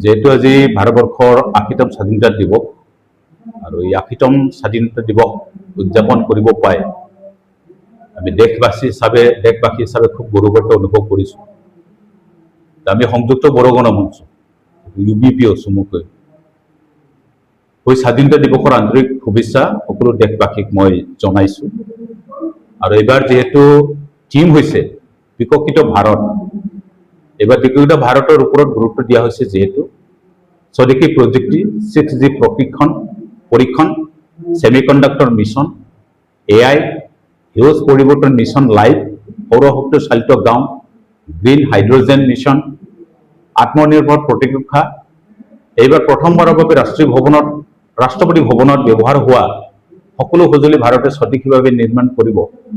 যেহেতু আজি ভাৰতবৰ্ষৰ ৮০তম স্বাধীনতা দিৱস আৰু এই ৮০তম স্বাধীনতা দিৱস উদযাপন কৰিব পাই আমি দেশবাসী হিচাপে খুব গৌৰৱান্বিত অনুভৱ কৰিছোঁ। আমি সংযুক্ত বড়ো গণমঞ্চ UBPO চমুকৈ ওই স্বাধীনতা দিৱসৰ আন্তৰিক শুভেচ্ছা সকলো দেশবাসীক মই জনাইছোঁ। আৰু এইবাৰ যেহেতু থিম হৈছে বিকশিত ভাৰত, এবার বিকশিত ভারতের উপর গুরুত্ব দিয়া হয়েছে যেহেতু স্বদেশী প্রযুক্তি 6G পরীক্ষণ সেমিকন্ডাক্টর মিশন AI হিউজ পরিবর্তন মিশন লাইফ সৌরশক্তি চালিত গাঁও গ্রিন হাইড্রোজেন মিশন আত্মনির্ভর প্রতিরক্ষা এইবার প্রথমবারের বাবে রাষ্ট্রপতি ভবনত ব্যবহার হওয়া সকলো সঁজুলি ভারতে সঠিকভাবে নির্মাণ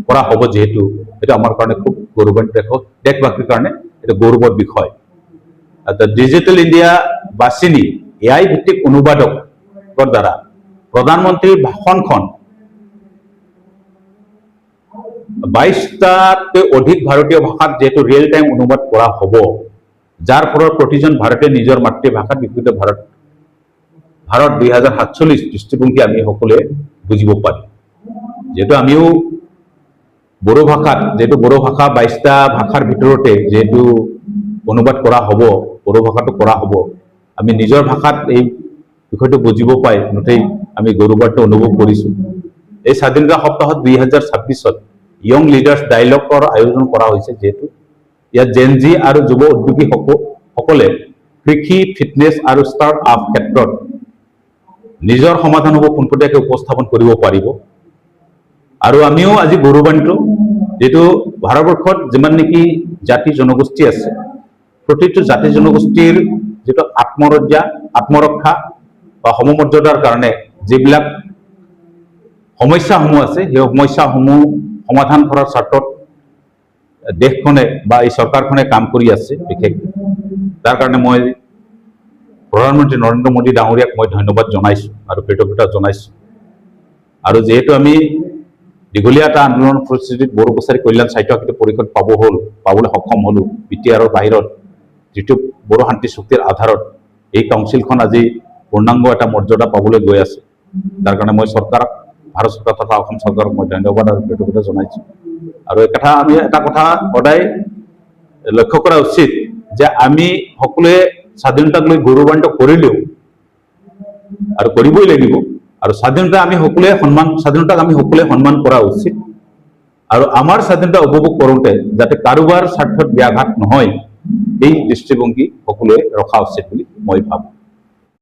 করা হব যেহেতু এটা আমার কারণে খুব গৌৰৱান্বিত দেশবাসীৰ কাৰণে এটা গৌৰবেৰ বিষয়। ডিজিটাল ইন্ডিয়া বাছিনি AI ভিত্তিক অনুবাদকৰ দ্বারা প্রধানমন্ত্রীর ভাষণখন 22টাতকৈ অধিক ভারতীয় ভাষাত যেহেতু রিয়েল টাইম অনুবাদ করা হব, যার ফলত প্রতিজন ভারতীয় নিজের মাতৃভাষাত বিকশিত ভারত 2047 দৃষ্টিভংগী আমি সকলে বুঝিব পারি। যেহেতু আমিও বড়ো ভাষাত যেহেতু বড়ো ভাষা 22টা ভাষার ভিতরতে যেহেতু অনুবাদ করা হব, বড়ো ভাষাটো করা হব, আমি নিজের ভাষাত এই বিষয়টো বুঝিব পাই নতেই আমি গৌৰৱান্বিত অনুভৱ কৰিছোঁ। এই স্বাধীনতা সপ্তাহত 2026 ইয়ং লিডাৰ্স ডায়লগৰ আয়োজন কৰা হৈছে যেহেতু ইয়াত জেনজি আৰু যুৱ উদ্যোগী সকলে কৃষি ফিটনেস আৰু ষ্টাৰ্ট আপ ক্ষেত্ৰত নিজৰ সমাধানসমূহ পোনপটীয়াকৈ উপস্থাপন কৰিব পাৰিব। আৰু আমিও আজি গৌৰৱান্বিত যেহেতু ভাৰতবৰ্ষত যিমান নেকি জাতি জনগোষ্ঠী আছে, প্ৰতিটো জাতি জনগোষ্ঠীৰ যেটো আত্মৰক্ষা বা সমমৰ্যাদাৰ কাৰণে যিবিলাক সমস্যাসমূহ আছে সেই সমস্যাসমূহ সমাধান কৰাৰ স্বাৰ্থত দেশখনে বা এই চৰকাৰখনে কাম কৰি আছে। বিশেষকৈ তাৰ কাৰণে মই প্ৰধানমন্ত্ৰী নৰেন্দ্ৰ মোদী ডাঙৰীয়াক মই ধন্যবাদ জনাইছোঁ আৰু কৃতজ্ঞতা জনাইছোঁ। আৰু যেহেতু আমি দীঘলীয়া এটা আন্দোলন পৰিস্থিতিত বড়ো কছাৰী কল্যাণ সাহিত্য পৰিষদ পাবলৈ সক্ষম হলো। BTRৰ বাহিৰত যিটো বড়ো শান্তি চুক্তিৰ আধাৰত এই কাউন্সিলখন আজি পূৰ্ণাংগ এটা মৰ্যাদা পাবলৈ গৈ আছে। তাৰ কাৰণে মই চৰকাৰক, ভাৰত চৰকাৰ তথা অসম চৰকাৰক মই ধন্যবাদ আৰু কৃতজ্ঞতা জনাইছোঁ। আৰু আমি এটা কথা সদায় লক্ষ্য কৰা উচিত যে আমি সকলোৱে স্বাধীনতাক লৈ গৌৰৱান্বিত কৰিলেও আৰু কৰিবই লাগিব, আৰু স্বাধীনতাক আমি সকলোৱে সন্মান কৰা উচিত। আৰু আমাৰ স্বাধীনতা উপভোগ কৰোঁতে যাতে কাৰোবাৰ স্বাৰ্থত ব্যাঘাত নহয় এই দৃষ্টিভংগী সকলোৱে ৰখা উচিত বুলি মই ভাবোঁ।